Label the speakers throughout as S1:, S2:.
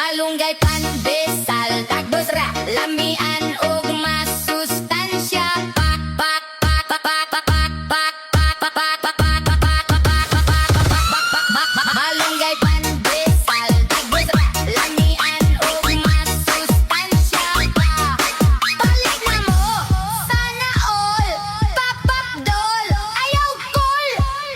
S1: Malunggay, pandesal, tagdosra, lamian ug masustansya. Malunggay, pandesal, tagdosra, lamian ug masustansya. Palit na mo, sana all, papapdol, ayaw kol,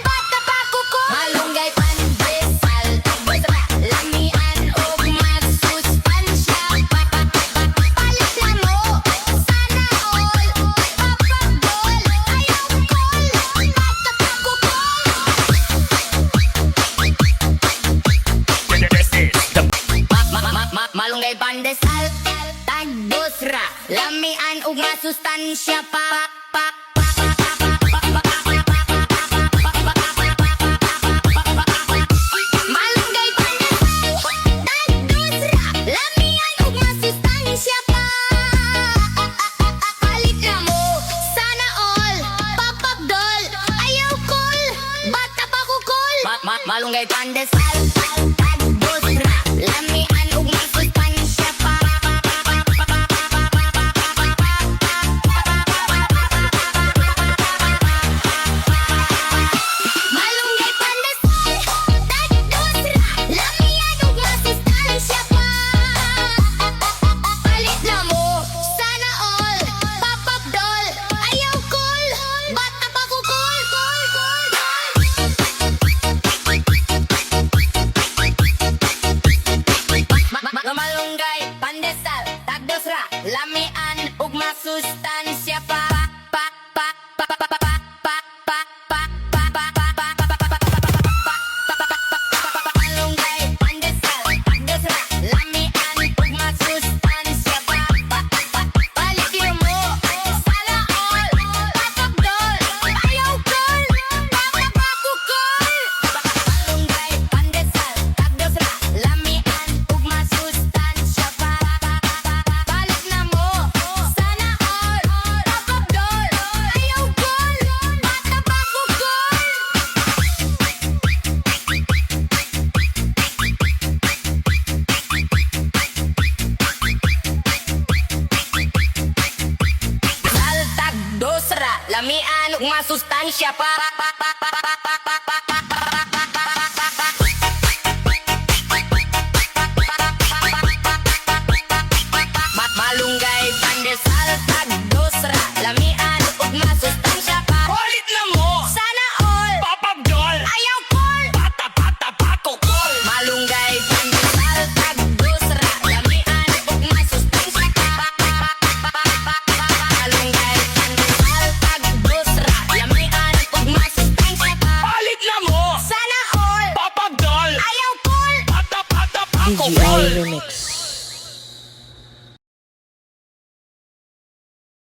S1: bata pa kukol. Malunggay, pandesal, tagdosra, lamian ug masustansya. Palit na mo, sana all, papapdol, ayaw kol, bata pa kukol. Malunggay, pandesal, tagdosra, lamian ug masustansya. Malunggay, pandesal, tagdosra, lamian ug masustansya. Palit na mo, sana all, papapdol, ayaw kol, bata pa kukol. Malunggay, pandesal, tagdosra, lamian ug masustansya. Malunggay, pandesal, tagdosra, lamian ug masustansya. Palit na mo, sana all, papapdol, ayaw kol, bata pa kukol. Malunggay, pandesal, tagdosra, lamian ug masustansya. Malunggay, pandesal, tagdosra, lamian ug masustansya. Palit mo, sana all, papapdol, ayaw kol, bata pa kukol. Malunggay, pandesal, tagdosra, lamian ug masustansya. Palit na mo, sana all, papapdol, ayaw kol, bata pa kukol. Saltag dosra, lamian ug masustansya. Malunggay, pandesal, tagdosra, lamian ug masustansya. Palit na mo, sana all, papapdol, ayaw kol, bata pa kukol. Malunggay, pandesal, tagdosra, lamian ug masustansya. Malunggay, pandesal, tagdosra, lamian ug masustansya. Palit na mo, sana all, papapdol, ayaw kol, bata pa
S2: DGI
S1: kukol.
S2: Remix.